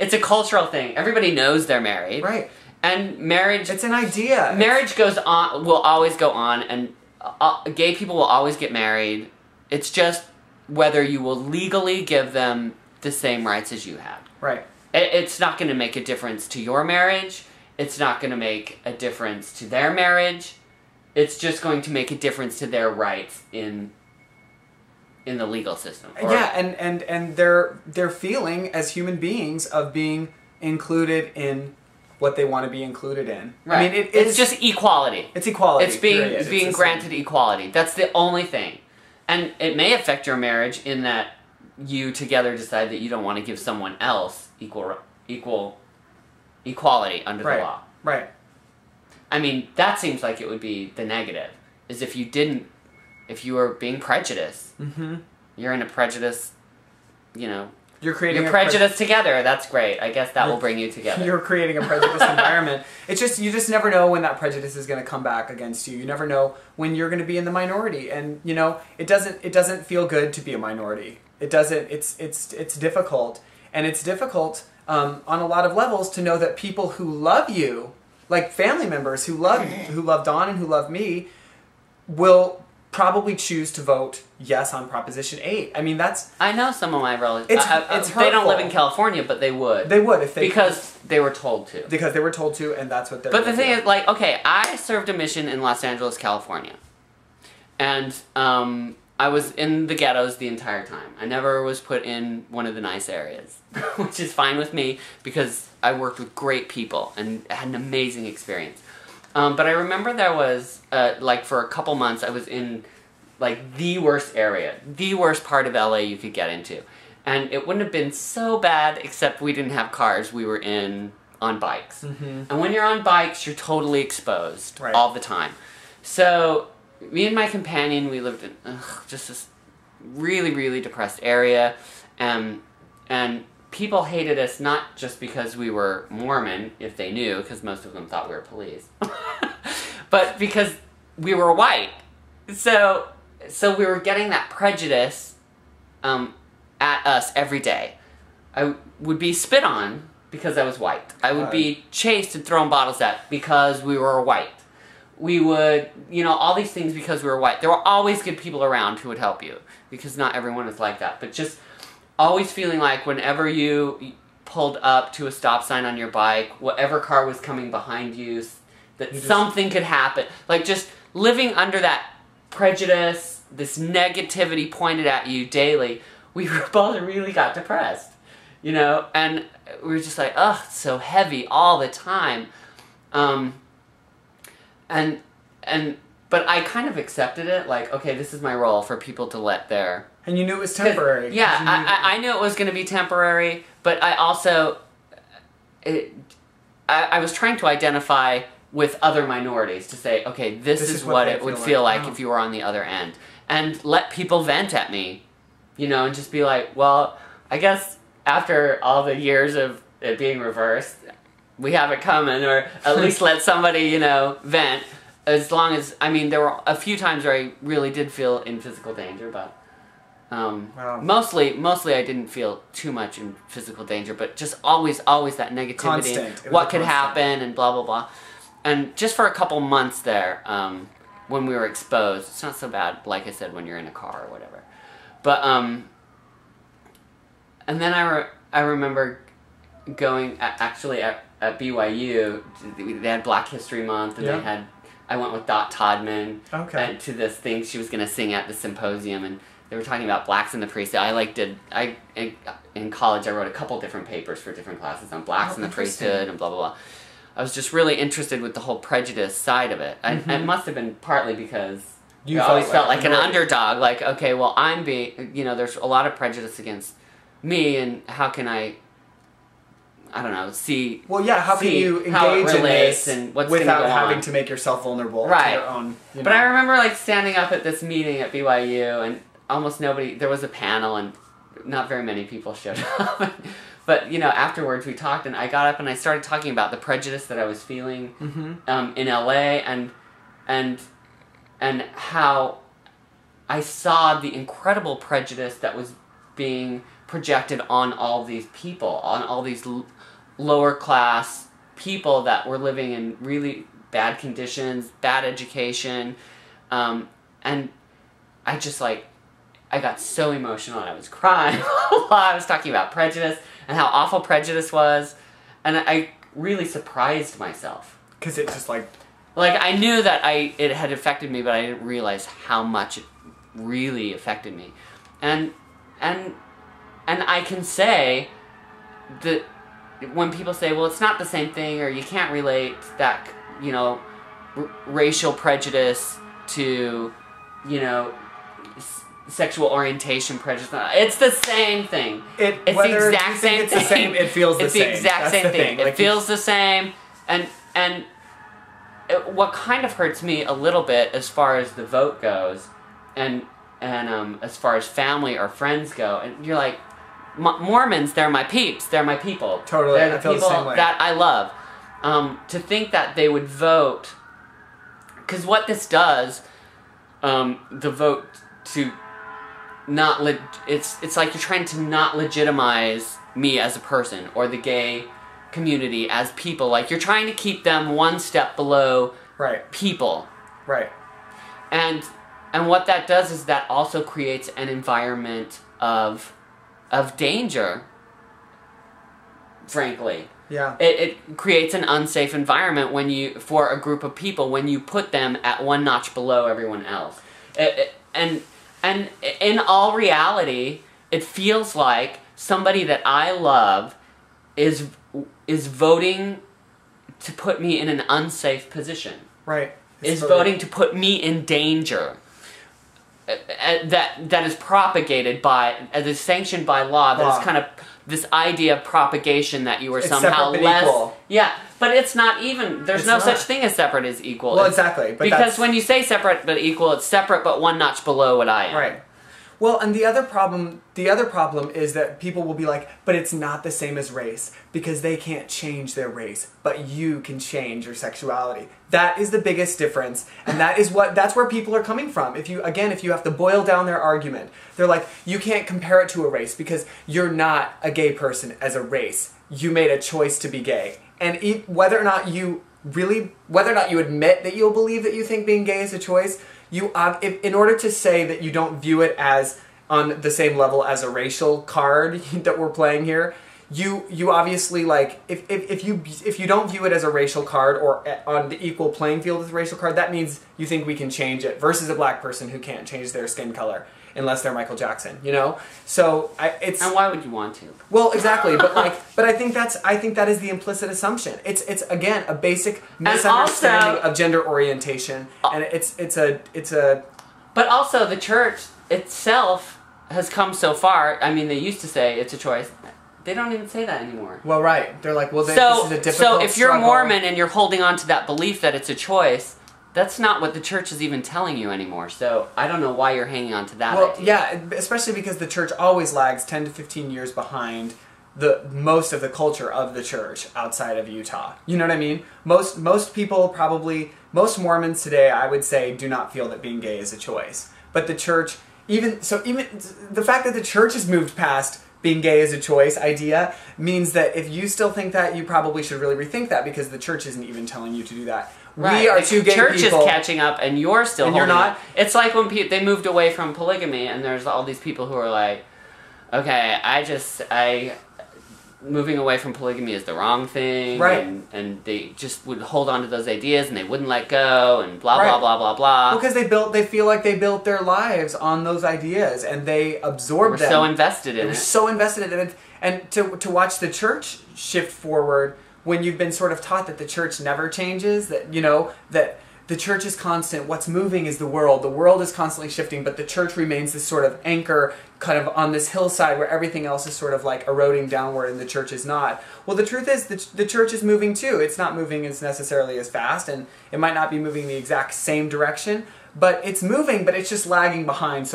it's a cultural thing. Everybody knows they're married. Right. And marriage... It's an idea. Marriage goes on, will always go on, and gay people will always get married. It's just whether you will legally give them the same rights as you have. Right. It's not going to make a difference to your marriage. It's not going to make a difference to their marriage. It's just going to make a difference to their rights in the legal system. Yeah, and their feeling as human beings of being included in what they want to be included in. Right. I mean, it's just equality. It's equality. It's being granted equality. That's the only thing. And it may affect your marriage in that you together decide that you don't want to give someone else equality under the law. Right. I mean, that seems like it would be the negative. Is if you were being prejudiced. Mm-hmm. You're in a prejudice, You're creating you're prejudiced together. That's great. I guess that will bring you together. You're creating a prejudiced environment. It's just, you just never know when that prejudice is going to come back against you. You never know when you're going to be in the minority. And, it doesn't feel good to be a minority. It doesn't, it's difficult. And it's difficult on a lot of levels to know that people who love you, like family members who love Dawn and who love me, will probably choose to vote yes on Proposition 8. I mean, I know some of my relatives. It's they don't live in hurtful. California, but they would. They would if they... Because they were told to. Because they were told to, and that's what they're But the thing do. is, okay, I served a mission in Los Angeles, California. And I was in the ghettos the entire time. I never was put in one of the nice areas. Which is fine with me, because I worked with great people and had an amazing experience. But I remember there was, for a couple months, I was in, the worst area. The worst part of LA you could get into. And it wouldn't have been so bad, except we didn't have cars. We were on bikes. Mm-hmm. And when you're on bikes, you're totally exposed all the time. So, me and my companion, we lived in just this really, really depressed area. And people hated us not just because we were Mormon, if they knew, because most of them thought we were police, but because we were white. So we were getting that prejudice at us every day. I would be spit on because I was white. I would be chased and thrown bottles at because we were white. We would, all these things because we were white. There were always good people around who would help you, because not everyone is like that, but just always feeling like whenever you pulled up to a stop sign on your bike, whatever car was coming behind you, that something could happen. Just living under that prejudice, this negativity pointed at you daily, we both really got depressed, and we were just like, ugh, it's so heavy all the time. But I kind of accepted it, okay, this is my role for people to let their... And you knew it was temporary. Yeah, I knew it was going to be temporary, but I also... I was trying to identify with other minorities to say, okay, this is what it would feel like if you were on the other end. And let people vent at me, and just be like, well, I guess after all the years of it being reversed, we have it coming, or at least let somebody, vent. As long as, there were a few times where I really did feel in physical danger, but mostly I didn't feel too much in physical danger, but just always that negativity, constant. What could happen, and blah, blah, blah. And just for a couple months there, when we were exposed, it's not so bad, like I said, when you're in a car or whatever. But, and then I remember going, actually at BYU, they had Black History Month, and I went with Dot Todman to this thing she was going to sing at the symposium, and they were talking about blacks in the priesthood. In college, I wrote a couple different papers for different classes on blacks in the priesthood and blah, blah, blah. I was just really interested with the whole prejudice side of it. It must have been partly because I always felt like an underdog. Okay, well, I'm being, there's a lot of prejudice against me, and how can I don't know, see... Well, yeah, how can you engage in this and what's without go having on. to make yourself vulnerable to your own... But I remember, standing up at this meeting at BYU, and almost nobody... There was a panel, and not very many people showed up. But, afterwards we talked, and I got up and I started talking about the prejudice that I was feeling in LA, and how I saw the incredible prejudice that was being projected on all these people, on all these lower class people that were living in really bad conditions, bad education, and I just like, I got so emotional and I was crying while I was talking about prejudice and how awful prejudice was, and I really surprised myself. Because it just like I knew that it had affected me, but I didn't realize how much it really affected me. And I can say that when people say, well, it's not the same thing, or you can't relate that, you know, racial prejudice to, you know, sexual orientation prejudice. It's the same thing. It's the exact same thing. It feels the same. It's the exact same thing. It feels the same. And what kind of hurts me a little bit as far as the vote goes, and as far as family or friends go, and you're like, Mormons, they're my peeps. They're my people. Totally. They're the I feel people the same way. that I love. To think that they would vote, because what this does, the vote to not it's like you're trying to not legitimize me as a person or the gay community as people. Like, you're trying to keep them one step below people. Right. And what that does is that also creates an environment of danger, frankly. Yeah. It creates an unsafe environment for a group of people when you put them at one notch below everyone else. And in all reality, it feels like somebody that I love is voting to put me in an unsafe position. Right. Is voting to put me in danger. That is propagated by, that is sanctioned by law. That is kind of this idea of propagation that you are somehow less. Equal. Yeah, but it's not even. There's no such thing as separate as equal. Well, exactly. But because when you say separate but equal, it's separate but one notch below what I am. Right. Well, and the other problem is that people will be like, but it's not the same as race because they can't change their race, but you can change your sexuality. That is the biggest difference, and that's where people are coming from. If you have to boil down their argument, they're like, you can't compare it to a race because you're not a gay person as a race. You made a choice to be gay, and whether or not you admit that you'll believe that you think being gay is a choice. In order to say that you don't view it as on the same level as a racial card that we're playing here, you obviously, like, if you don't view it as a racial card or on the equal playing field with a racial card, that means you think we can change it versus a black person who can't change their skin color unless they're Michael Jackson, you know? So it's... And why would you want to? Well, exactly, but I think that is the implicit assumption. It's again a basic misunderstanding of gender orientation, and it's a. But also, the church itself has come so far. I mean, they used to say it's a choice. They don't even say that anymore. Well, right. They're like, well, this is a difficult So if you're struggle. Mormon and you're holding on to that belief that it's a choice, that's not what the church is even telling you anymore. So I don't know why you're hanging on to that idea. Yeah, especially because the church always lags 10 to 15 years behind most of the culture of the church outside of Utah. You know what I mean? Most people probably, most Mormons today, I would say, do not feel that being gay is a choice. But the church, even the fact that the church has moved past being gay is a choice idea means that if you still think that, you probably should really rethink that because the church isn't even telling you to do that. Right. We are two gay people. The church is catching up, and you're still and holding you're not. It. It's like when they moved away from polygamy, and there's all these people who are like, okay, moving away from polygamy is the wrong thing, right? And they just would hold on to those ideas, and they wouldn't let go, and blah blah blah blah blah. Because they feel like they built their lives on those ideas, and they absorbed them. So invested in it. They were so invested in it, and to watch the church shift forward. When you've been sort of taught that the church never changes, that, you know, that the church is constant, what's moving is the world is constantly shifting, but the church remains this sort of anchor kind of on this hillside where everything else is sort of like eroding downward and the church is not. Well, the truth is the church is moving too. It's not moving as necessarily as fast, and it might not be moving the exact same direction, but it's moving, but it's just lagging behind.